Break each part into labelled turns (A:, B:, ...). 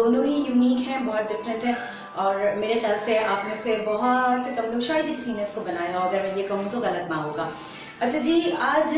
A: दोनों ही यूनिक हैं, बहुत डिफरेंट हैं और मेरे ख्याल से आप में से बहुत से कम लोग, शायद ही किसी ने इसको बनाया हो, अगर मैं ये कहूँ तो गलत ना होगा। अच्छा जी, आज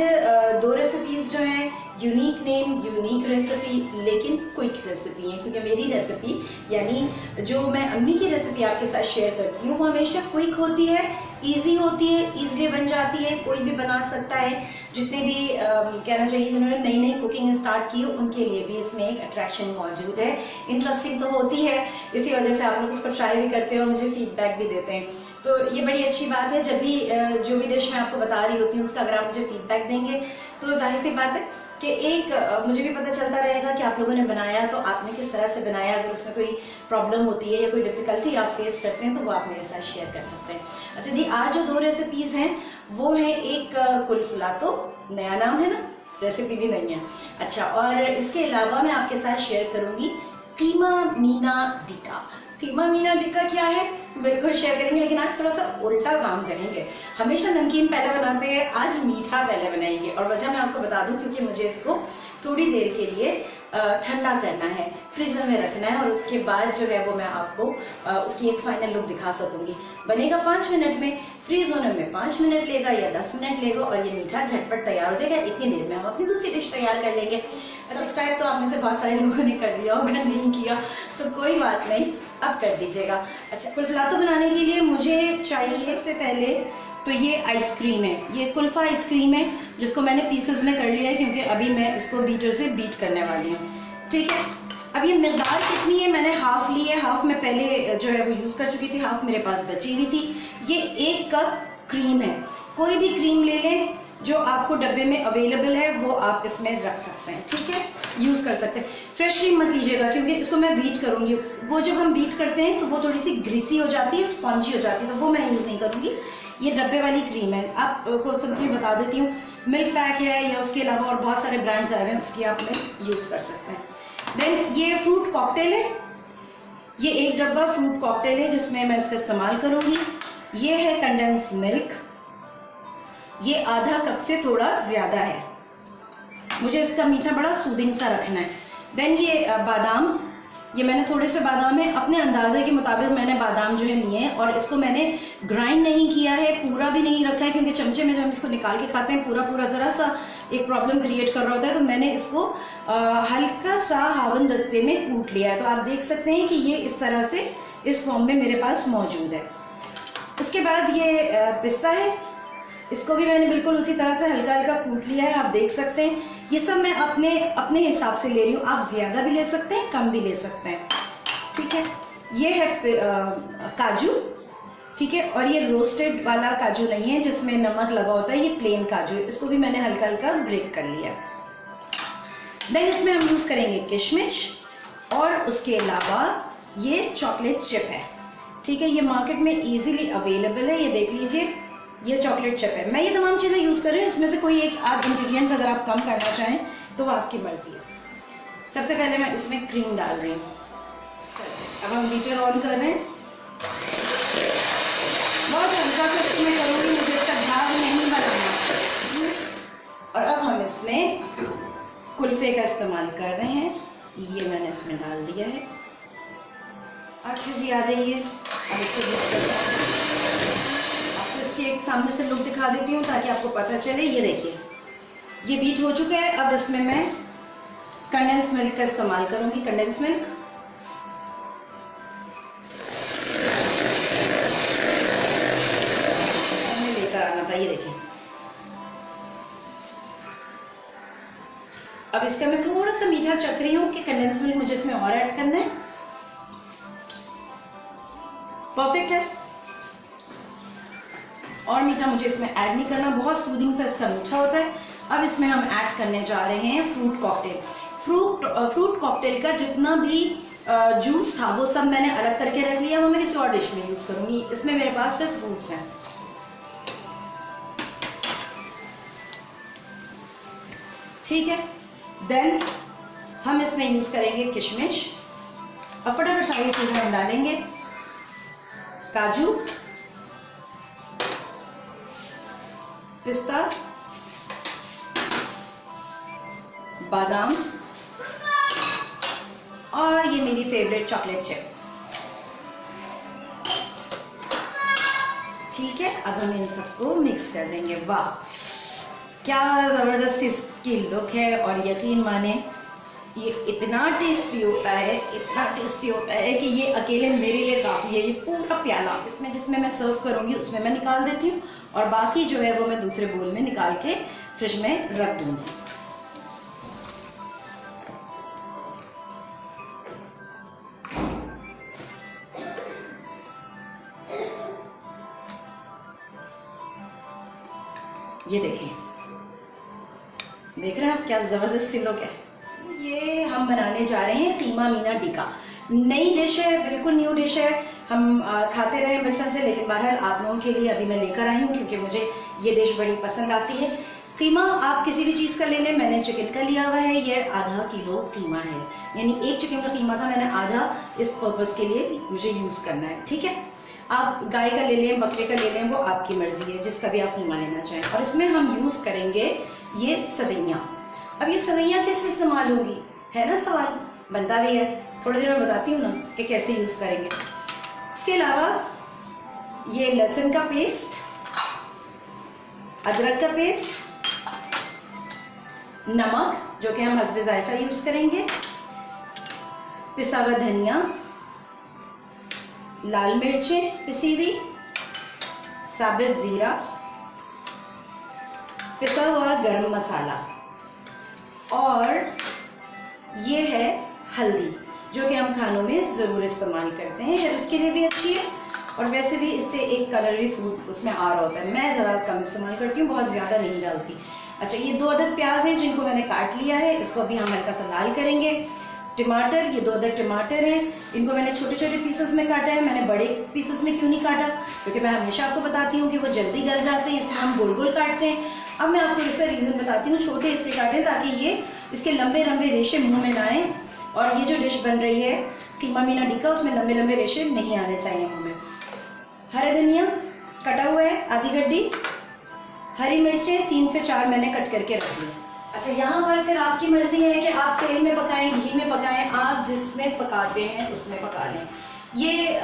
A: दो रेसिपीज़ जो हैं, यूनिक नेम, यूनिक रेसिपी, लेकिन क्विक रेसिपी है, क्योंकि मेरी रेसिपी यानी जो मैं अम्मी की रेसिपी आपके साथ शेयर करती हूँ वो हमेशा क्विक होती है, इजी होती है, ईजिली बन जाती है, कोई भी बना सकता है। जितने भी कहना चाहिए जिन्होंने नई नई कुकिंग स्टार्ट की उनके लिए भी इसमें एक अट्रैक्शन मौजूद है। इंटरेस्टिंग तो होती है, इसी वजह से आप लोग इसको ट्राई भी करते हैं और मुझे फीडबैक भी देते हैं, तो ये बड़ी अच्छी बात है। जब भी जो भी डिश मैं आपको बता रही होती हूँ उसका अगर आप मुझे फीडबैक देंगे तो जाहिर सी बात है कि एक मुझे भी पता चलता रहेगा कि आप लोगों ने बनाया तो आपने किस तरह से बनाया। अगर उसमें कोई प्रॉब्लम होती है या कोई डिफ़िकल्टी आप फेस करते हैं तो वो आप मेरे साथ शेयर कर सकते हैं। अच्छा जी, आज जो दो रेसिपीज़ हैं वो है एक कुल्फलातो, नया नाम है ना, रेसिपी भी नहीं है। अच्छा, और इसके अलावा मैं आपके साथ शेयर करूँगी कीमा मीना टिक्का। कीमा मीना टिक्का क्या है बिल्कुल शेयर करेंगे, लेकिन आज थोड़ा सा उल्टा काम करेंगे। हमेशा नमकीन पहले बनाते हैं, आज मीठा पहले बनाएंगे। और वजह मैं आपको बता दूं, क्योंकि मुझे इसको थोड़ी देर के लिए ठंडा करना है, फ्रीज़र में रखना है और उसके बाद जो है वो मैं आपको उसकी एक फाइनल लुक दिखा सकूंगी। बनेगा 5 मिनट में, फ्रीज होने में 5 मिनट लेगा या 10 मिनट लेगा और ये मीठा झटपट तैयार हो जाएगा। इतनी देर में हम अपनी दूसरी डिश तैयार कर लेंगे। सब्सक्राइब तो आप में से बहुत सारे लोगों ने कर दिया होगा, नहीं किया तो कोई बात नहीं, अब कर दीजिएगा। अच्छा, कुल्फलातो बनाने के लिए मुझे चाहिए सबसे पहले तो ये आइसक्रीम है, ये कुल्फा आइसक्रीम है जिसको मैंने पीसेस में कर लिया है, क्योंकि अभी मैं इसको बीटर से बीट करने वाली हूँ। ठीक है, अब ये मिकदार कितनी है, मैंने हाफ ली है, हाफ मैं पहले जो है वो यूज़ कर चुकी थी, हाफ मेरे पास बची हुई थी। ये 1 कप क्रीम है, कोई भी क्रीम ले लें जो आपको डब्बे में अवेलेबल है वो आप इसमें रख सकते हैं। ठीक है, यूज़ कर सकते हैं। फ्रेश क्रीम मत लीजिएगा क्योंकि इसको मैं बीट करूँगी, वो जब हम बीट करते हैं तो वो थोड़ी सी ग्रीसी हो जाती है, स्पॉन्जी हो जाती है, तो वो मैं यूज़ नहीं करूँगी। ये डब्बे वाली क्रीम है, आपको सिंपली बता देती हूँ, मिल्क पैक है या उसके अलावा और बहुत सारे ब्रांड्स आए हुए हैं, उसकी आप यूज़ कर सकते हैं। देन ये फ्रूट कॉकटेल है, ये 1 डब्बा फ्रूट कॉकटेल है जिसमें मैं इसका इस्तेमाल करूँगी। ये है कंडेंस मिल्क, ये आधा कप से थोड़ा ज़्यादा है, मुझे इसका मीठा बड़ा सूदिंग सा रखना है। देन ये बादाम, ये मैंने थोड़े से बादाम है, अपने अंदाजे के मुताबिक मैंने बादाम जो है लिए हैं और इसको मैंने ग्राइंड नहीं किया है, पूरा भी नहीं रखा है, क्योंकि चमचे में जब हम इसको निकाल के खाते हैं पूरा ज़रा सा एक प्रॉब्लम क्रिएट कर रहा होता है, तो मैंने इसको हल्का सा हावन दस्ते में कूट लिया है। तो आप देख सकते हैं कि ये इस तरह से इस फॉर्म में मेरे पास मौजूद है। उसके बाद ये पिस्ता है, इसको भी मैंने बिल्कुल उसी तरह से हल्का हल्का कूट लिया है, आप देख सकते हैं। ये सब मैं अपने हिसाब से ले रही हूँ, आप ज़्यादा भी ले सकते हैं, कम भी ले सकते हैं। ठीक है, ये है काजू, ठीक है, और ये रोस्टेड वाला काजू नहीं है जिसमें नमक लगा होता है, ये प्लेन काजू है, इसको भी मैंने हल्का हल्का ब्रेक कर लिया। देन इसमें हम यूज़ करेंगे किशमिश और उसके अलावा ये चॉकलेट चिप है। ठीक है, ये मार्केट में ईजीली अवेलेबल है, ये देख लीजिए, ये चॉकलेट चिप है। मैं ये तमाम चीज़ें यूज़ कर रही हूँ, इसमें से कोई एक आध इंग्रेडिएंट्स अगर आप कम करना चाहें तो वो आपकी मर्जी है। सबसे पहले मैं इसमें क्रीम डाल रही हूँ। अब हम बीटर ऑन कर रहे हैं, बहुत हल्का सा इसमें करूँगी, मुझे इसका झाग नहीं बनाना। और अब हम इसमें कुल्फे का इस्तेमाल कर रहे हैं, ये मैंने इसमें डाल दिया है। अच्छा जी, आ जाइए, अब इसको एक सामने से लुक दिखा देती हूँ ताकि आपको पता चले। ये देखिए, ये बीट हो चुका है। अब इसमें मैं कंडेंस मिल्क का इस्तेमाल करूंगी। कंडेंस मिल्क लेकर आना था, ये देखिए। अब इसका मैं थोड़ा सा मीठा चख रही हूँ कि कंडेंस मिल्क मुझे इसमें और ऐड करना है। परफेक्ट है, और मीठा मुझे इसमें ऐड नहीं करना, बहुत सूदिंग सा इसका मीठा होता है। अब इसमें हम ऐड करने जा रहे हैं फ्रूट कॉकटेल। फ्रूट कॉकटेल का जितना भी जूस था वो सब मैंने अलग करके रख लिया, वो मैं किसी और डिश में यूज़ करूँगी। इसमें मेरे पास सिर्फ फ्रूट्स हैं। ठीक है, देन हम इसमें यूज़ करेंगे किशमिश और फटाफट सारी चीज़ें हम डालेंगे। काजू, पिस्ता, बादाम और ये मेरी फेवरेट चॉकलेट चिप। ठीक है, अब हम इन सबको मिक्स कर देंगे। वाह क्या ज़बरदस्त इसकी लुक है, और यकीन माने ये इतना टेस्टी होता है, इतना टेस्टी होता है कि ये अकेले मेरे लिए काफ़ी है। ये पूरा प्याला इसमें जिसमें मैं सर्व करूँगी उसमें मैं निकाल देती हूँ, और बाकी जो है वो मैं दूसरे बोल में निकाल के फ्रिज में रख दूँगी। ये देखें, देख रहे हैं आप क्या ज़बरदस्त सी लुक है। ये हम बनाने जा रहे हैं कीमा मीना टिक्का। नई डिश है, बिल्कुल न्यू डिश है, हम खाते रहे बचपन से, लेकिन बहरहाल आप लोगों के लिए अभी मैं लेकर आई हूँ क्योंकि मुझे ये डिश बड़ी पसंद आती है। कीमा आप किसी भी चीज़ का ले लें, मैंने चिकन का लिया हुआ है, ये आधा किलो कीमा है, यानी एक चिकन का कीमा था, मैंने आधा इस पर्पज़ के लिए मुझे यूज़ करना है। ठीक है, आप गाय का ले लें, बकरे का ले लें, वो आपकी मर्ज़ी है, जिसका भी आप कीमा लेना चाहें। और इसमें हम यूज़ करेंगे ये सवैयाँ। अब ये सवैयाँ कैसे इस्तेमाल होगी, है ना सवाल, बनता भी है, थोड़ी देर में बताती हूँ ना कि कैसे यूज़ करेंगे। इसके अलावा ये लहसुन का पेस्ट, अदरक का पेस्ट, नमक जो कि हम हस्बे जायका यूज़ करेंगे, पिसा हुआ धनिया, लाल मिर्चें पिसी हुई, साबित ज़ीरा, पिसा हुआ गरम मसाला, और ये है हल्दी जो कि हम खानों में ज़रूर इस्तेमाल करते हैं, हेल्थ के लिए भी अच्छी है, और वैसे भी इससे एक कलर फूड उसमें आ रहा होता है। मैं ज़रा कम इस्तेमाल करती हूँ, बहुत ज़्यादा नहीं डालती। अच्छा, ये 2 अदद प्याज हैं जिनको मैंने काट लिया है, इसको अभी हम हल्का सा लाल करेंगे। टमाटर, ये 2 अदद टमाटर हैं, इनको मैंने छोटे छोटे पीसेस में काटा है। मैंने बड़े पीसेस में क्यों नहीं काटा, क्योंकि मैं हमेशा आपको बताती हूँ कि वो जल्दी गल जाते हैं, इसलिए हम गोल गोल काटते हैं। अब मैं आपको इसका रीज़न बताती हूँ, छोटे इसलिए काटें ताकि ये इसके लंबे लंबे रेशे मुँह में ना आए, और ये जो डिश बन रही है कीमा मीना टिक्का, उसमें लंबे लंबे रेशे नहीं आने चाहिए मुँह में। हरा धनिया कटा हुआ है आधी गड्डी, हरी मिर्चें 3 से 4 मैंने कट करके रख ली। अच्छा, यहाँ पर फिर आपकी मर्जी है कि आप तेल में पकाएं, घी में पकाएं, आप जिसमें पकाते हैं उसमें पका लें। ये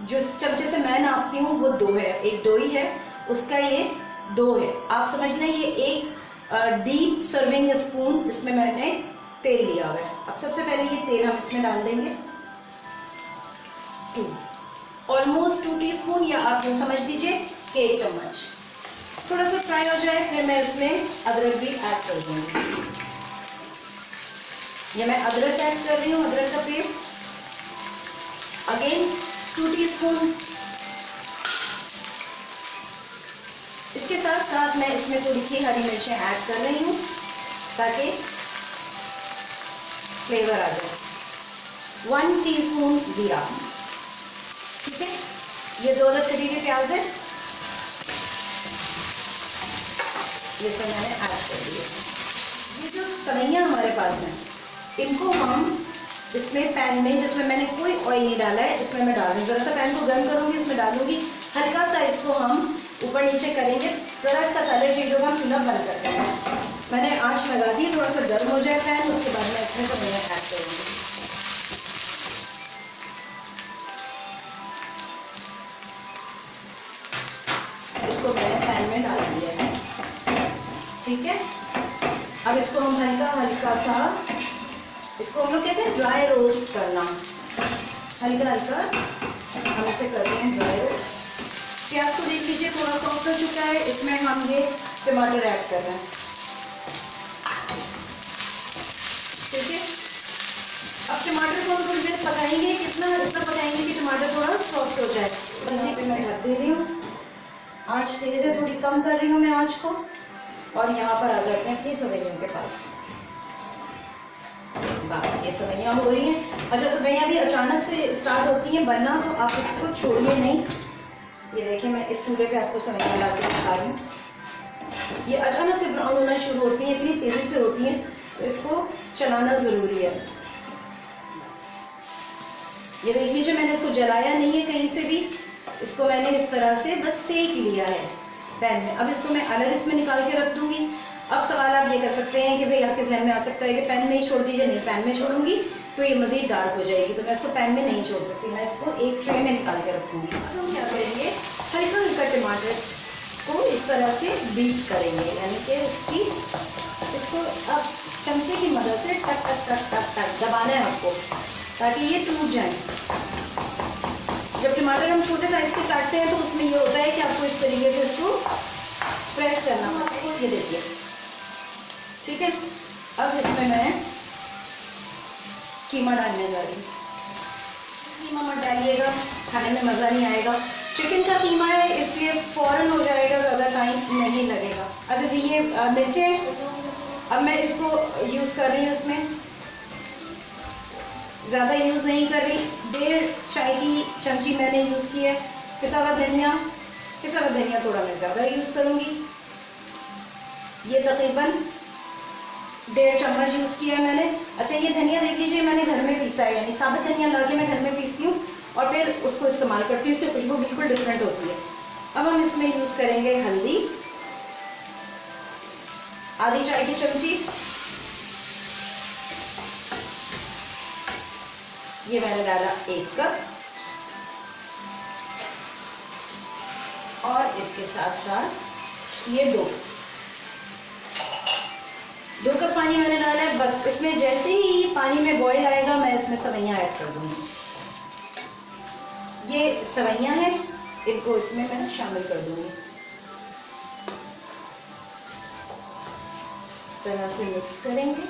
A: जो चमचे से मैं नापती हूँ वो 2 है, एक डोई है उसका, ये 2 है, आप समझ लें। ये एक डीप सर्विंग स्पून इसमें मैंने तेल लिया हुआ है। अब सबसे पहले ये तेल हम इसमें डाल देंगे, ऑलमोस्ट 2 टीस्पून, या आप यूँ समझ लीजिए कि 1 चम्मच। थोड़ा सा फ्राई हो जाए फिर मैं इसमें अदरक भी ऐड कर दूँगी। ये मैं अदरक ऐड कर रही हूँ, अदरक का पेस्ट, अगेन 2 टीस्पून। इसके साथ साथ मैं इसमें थोड़ी सी हरी मिर्चें ऐड कर रही हूँ ताकि फ्लेवर आ जाए। 1 टीस्पून जीरा। ठीक है, ये 2 अदद कटी हुई प्याज है, ये सब मैंने ऐड कर दिए। ये जो सवैयाँ हमारे पास हैं, इनको हम इसमें पैन में, जिसमें मैंने कोई ऑयल नहीं डाला है, इसमें मैं डाल रही हूँ। ज़रा सा पैन को गर्म करूँगी, इसमें डालूंगी, हल्का सा इसको हम ऊपर नीचे करेंगे, ज़रा इसका कलर चेंज होगा, हम चूल्हा बंद करते हैं। मैंने आँच लगा दी, थोड़ा सा गर्म हो जाए पैन, उसके बाद मैं इसमें सवैयाँ ऐड करूँगी। इसको मैंने पैन में डाल दिया है। ठीक है, अब इसको हम हल्का सा, इसको हम लोग कहते हैं ड्राई रोस्ट करना, हल्का हल्का हम इसे करते हैं ड्राई रोस्ट। प्याज को देख लीजिए थोड़ा सॉफ्ट हो चुका है, इसमें हम ये टमाटर ऐड कर रहे हैं। ठीक है, अब टमाटर को हम थोड़ी देर पकाएंगे, इतना पकाएंगे कि टमाटर थोड़ा सॉफ्ट हो जाए। सब्जी पे मैं ढक दे रही हूँ, आँच तेज़ है, थोड़ी कम कर रही हूँ मैं आँच को, और यहाँ पर आ जाते हैं अपनी सवैयों के पास। बस ये सवैयाँ हो रही हैं। अच्छा, सवैयाँ भी अचानक से स्टार्ट होती हैं बनना, तो आप इसको छोड़िए नहीं। ये देखिए, मैं इस चूल्हे पे आपको सवैयाँ ला के दिखा रही हूँ। ये अचानक से ब्राउन होना शुरू होती हैं, इतनी तेज़ी से होती हैं, तो इसको चलाना ज़रूरी है। ये देख लीजिए, मैंने इसको जलाया नहीं है कहीं से भी, इसको मैंने इस तरह से बस सेक लिया है पैन में। अब इसको मैं अलग इसमें निकाल के रख दूँगी। अब सवाल आप ये कर सकते हैं कि भाई आपके जहन में आ सकता है कि पैन में ही छोड़ दीजिए, नहीं पैन में छोड़ूंगी, तो ये मज़ीद डार्क हो जाएगी, तो मैं इसको पैन में नहीं छोड़ सकती, मैं इसको एक ट्रे में निकाल के रखूँगी। अब हम क्या करेंगे, हल्का हल्का टमाटर को इस तरह से बीट करेंगे, यानी कि इसको अब चमचे की मदद से टक टक टक टक टक दबाना है आपको, ताकि ये टूट जाए। जब टमाटर हम छोटे साइज़ के काटते हैं तो उसमें ये होता है कि आपको इस तरीके से इसको प्रेस करना पड़ता है। ये देखिए, ठीक है। अब इसमें मैं कीमा डालने जा रही हूँ। कीमा मत डालिएगा, खाने में मज़ा नहीं आएगा। चिकन का कीमा है इसलिए फ़ौरन हो जाएगा, ज़्यादा टाइम नहीं लगेगा। अच्छा जी, ये मिर्चें अब मैं इसको यूज़ कर रही हूँ, इसमें ज़्यादा यूज़ नहीं कर रही, 1.5 चाय की चमची मैंने यूज़ की है। पिसा हुआ धनिया थोड़ा मैं ज़्यादा यूज़ करूँगी, ये तकरीबन 1.5 चम्मच यूज़ किया है मैंने। अच्छा, ये धनिया देख लीजिए मैंने घर में पीसा है, यानी साबुत धनिया ला के मैं घर में पीसती हूँ और फिर उसको इस्तेमाल करती हूँ, उसकी खुशबू बिल्कुल डिफरेंट होती है। अब हम इसमें यूज़ करेंगे हल्दी, आधी चाय की चमची, ये मैंने डाला 1 कप, और इसके साथ साथ ये 2 कप पानी मैंने डाला है। बस इसमें जैसे ही पानी में बॉईल आएगा मैं इसमें सेवइयाँ ऐड कर दूंगी। ये सेवइयाँ हैं, इनको इसमें मैं शामिल कर दूंगी। इस तरह से मिक्स करेंगे।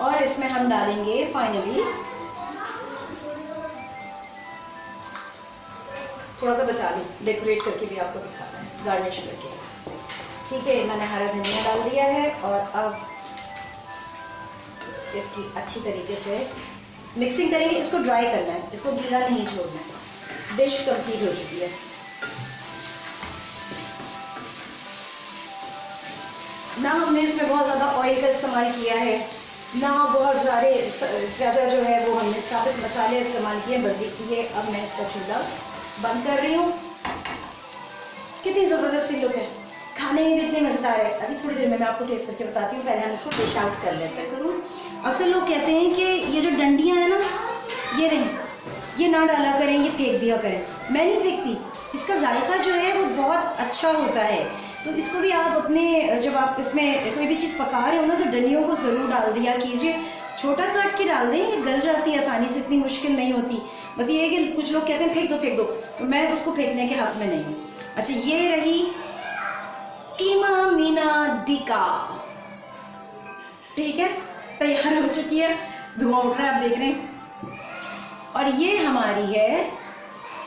A: और इसमें हम डालेंगे फाइनली थोड़ा सा बचा ली, डेकोरेट करके भी आपको दिखाना है, गार्निश करके। ठीक है, मैंने हरा धनिया डाल दिया है और अब इसकी अच्छी तरीके से मिक्सिंग करेंगे। इसको ड्राई करना है, इसको गीला नहीं छोड़ना है। डिश कंप्लीट हो चुकी है। ना हमने इसमें बहुत ज़्यादा ऑयल का इस्तेमाल किया है, ना बहुत ज़्यादा जो है वो हमने साबित मसाले इस्तेमाल किए। बस ये अब मैं इसका चूल्हा बंद कर रही हूँ। कितनी ज़बरदस्ती लुक है, खाने में भी इतने मज़ेदार है। अभी थोड़ी देर में मैं आपको टेस्ट करके बताती हूँ, पहले हम इसको डिश आउट कर लेते करूँ। अक्सर लोग कहते हैं कि ये जो डंडियाँ हैं ना, ये नहीं, ये ना डाला करें, ये फेंक दिया करें। मैं नहीं फेंकती, इसका जायका जो है वो बहुत अच्छा होता है। तो इसको भी आप अपने, जब आप इसमें कोई भी चीज़ पका रहे हो ना, तो डंडियों को ज़रूर डाल दिया कीजिए। छोटा काट के डाल दें, ये गल जाती है आसानी से, इतनी मुश्किल नहीं होती। बस ये है कि कुछ लोग कहते हैं फेंक दो, तो मैं उसको फेंकने के हक़ में नहीं हूँ। अच्छा, ये रही कीमा मीना टिक्का, ठीक है, तैयार हो चुकी है, धुआं उठ रहा है, आप देख रहे हैं। और ये हमारी है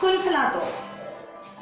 A: कुल्फलातो।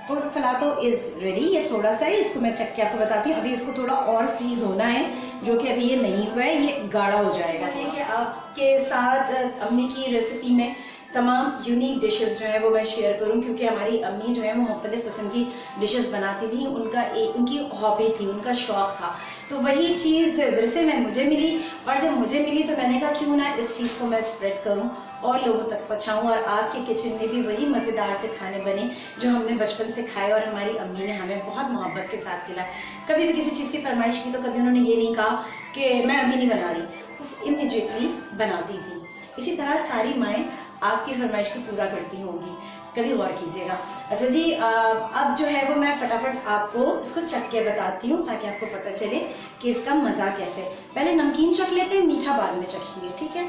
A: कुल्फलातो इज़ रेडी। ये थोड़ा सा है, इसको मैं चख के आपको बताती हूँ। अभी इसको थोड़ा और फ्रीज होना है, जो कि अभी ये नहीं हुआ है, ये गाढ़ा हो जाएगा। ठीक है, आपके साथ अम्मी की रेसिपी में तमाम यूनिक डिशेस जो हैं वो मैं शेयर करूं, क्योंकि हमारी अम्मी जो है वो मुख्तलिफ़ किस्म की डिशेस बनाती थी। उनकी हॉबी थी, उनका शौक़ था। तो वही चीज़ विरसे में मुझे मिली, और जब मुझे मिली तो मैंने कहा क्यों ना इस चीज़ को मैं स्प्रेड करूं और लोगों तक पहुँचाऊँ, और आपके किचन में भी वही मज़ेदार से खाने बने जो हमने बचपन से खाए और हमारी अम्मी ने हमें बहुत मोहब्बत के साथ खिलाया। कभी भी किसी चीज़ की फरमाइश की तो कभी उन्होंने ये नहीं कहा कि मैं अभी नहीं बना रही, वो इमीडिएटली बनाती थी। इसी तरह सारी माएँ आपकी फरमाइश को पूरा करती होंगी, कभी गौर कीजिएगा। अच्छा जी, अब जो है वो मैं फटाफट आपको इसको चख के बताती हूँ, ताकि आपको पता चले कि इसका मज़ा कैसे। पहले नमकीन चख लेते हैं, मीठा बाद में चखेंगे, ठीक है।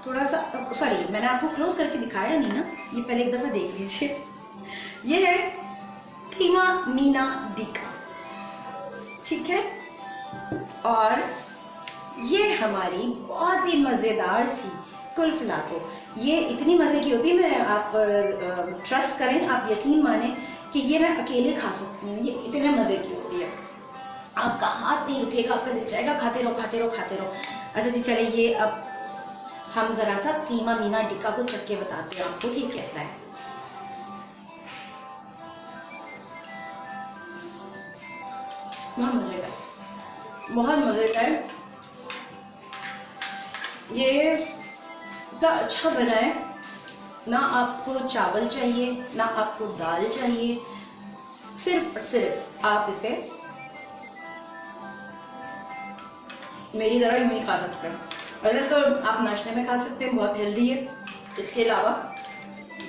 A: थोड़ा सा, सॉरी मैंने आपको क्लोज करके दिखाया नहीं ना, ये पहले एक दफ़ा देख लीजिए। ये है कीमा मीना टिक्का, ठीक है। और ये हमारी बहुत ही मज़ेदार सी कुल्फलातो। ये इतनी मज़े की होती है, मैं आप ट्रस्ट करें, आप यकीन माने कि ये मैं अकेले खा सकती हूँ। ये इतने मज़े की होती है, आपका हाथ नहीं रुकेगा, आपका दिल जाएगा खाते रहो खाते रहो खाते रहो। अच्छा जी, चले ये अब हम ज़रा सा कीमा मीना टिक्का को चख के बताते हैं आपको कि कैसा है। बहुत मज़ेदार, बहुत मज़ेदार। ये इतना अच्छा बना है, ना आपको चावल चाहिए ना आपको दाल चाहिए, सिर्फ और सिर्फ आप इसे मेरी तरह यूं ही खा सकते हैं। वैसे तो आप नाश्ते में खा सकते हैं, बहुत हेल्दी है। इसके अलावा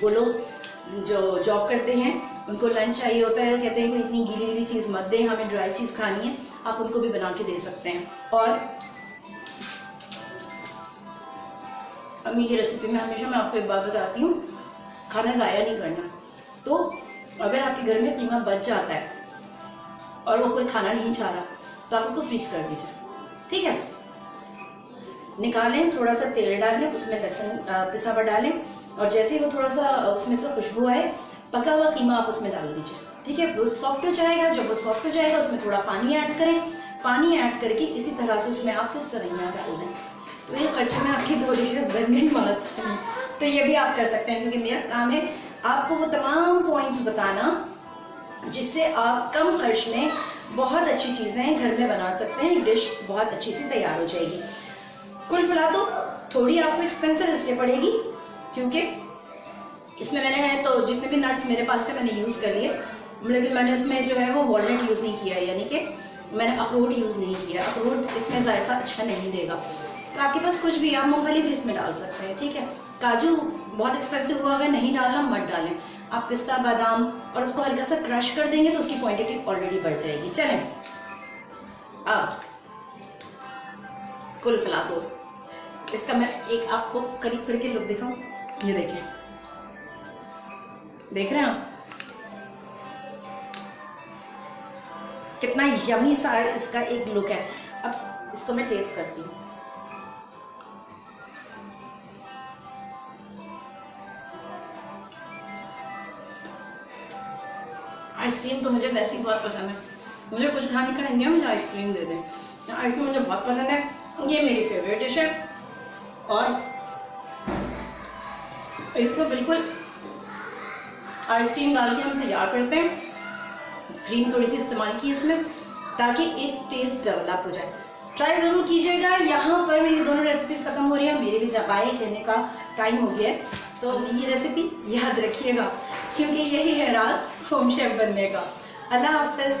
A: वो लोग जो जॉब करते हैं उनको लंच चाहिए होता है, कहते हैं कि इतनी गीली गीली चीज़ मत दें, हमें ड्राई चीज़ खानी है, आप उनको भी बना के दे सकते हैं। और अम्मी की रेसिपी में हमेशा मैं आपको एक बात बताती हूँ, खाना ज़ाया नहीं करना। तो अगर आपके घर में कीमा बच जाता है और वो कोई खाना नहीं चाह रहा तो आप उसको फ्रीज कर दीजिए, ठीक है। निकालें, थोड़ा सा तेल डालें, उसमें लहसुन पिसा हुआ डालें, और जैसे ही वो थोड़ा सा उसमें से खुशबू आए, पका हुआ कीमा आप उसमें डाल दीजिए, ठीक है। वो सॉफ्ट हो जाएगा, जब वो सॉफ्ट हो जाएगा उसमें थोड़ा पानी ऐड करें, पानी ऐड करके इसी तरह से उसमें आप सिर्फ सवैयाँ डाल दें, तो ये खर्चे में आपकी 2 डिशेस बन गई मासानी। तो ये भी आप कर सकते हैं, क्योंकि मेरा काम है आपको वो तमाम पॉइंट्स बताना जिससे आप कम खर्च में बहुत अच्छी चीज़ें घर में बना सकते हैं, डिश बहुत अच्छी सी तैयार हो जाएगी। कुल फिलहाल तो थोड़ी आपको एक्सपेंसिव इसलिए पड़ेगी क्योंकि इसमें मैंने तो जितने भी नट्स मेरे पास थे मैंने यूज़ कर लिए, लेकिन मैंने इसमें जो है वो वॉलनट यूज़ नहीं किया, यानी कि मैंने अखरोट यूज़ नहीं किया। अखरोट इसमें जायका अच्छा नहीं देगा। तो आपके पास कुछ भी, आप मूंगफली भी इसमें डाल सकते हैं, ठीक है। काजू बहुत एक्सपेंसिव हुआ है, नहीं डालना मत डालें। आप पिस्ता बादाम और उसको हल्का सा क्रश कर देंगे तो उसकी क्वांटिटी ऑलरेडी बढ़ जाएगी। चलें, अब कुल फिलहाल तो इसका मैं एक आपको करीब करके लुक दिखाऊं। ये देखें, देख रहे हैं आप कितना यमी सा इसका एक लुक है। अब इसको मैं टेस्ट करती हूँ। आइसक्रीम तो मुझे वैसे ही बहुत पसंद है, मुझे कुछ खाने का नहीं है, मुझे आइसक्रीम दे दें। आइसक्रीम मुझे बहुत पसंद है, ये मेरी फेवरेट डिश है। और इसको बिल्कुल आइसक्रीम डाल के हम तैयार करते हैं, क्रीम थोड़ी सी इस्तेमाल की इसमें ताकि एक टेस्ट डेवलप हो जाए। ट्राई ज़रूर कीजिएगा। यहाँ पर मेरी दोनों रेसिपीज़ ख़त्म हो रही है, मेरे भी बाय कहने का टाइम हो गया है, तो ये रेसिपी याद रखिएगा क्योंकि यही है राज होम शेफ बनने का। अल्लाह हाफ़िज़।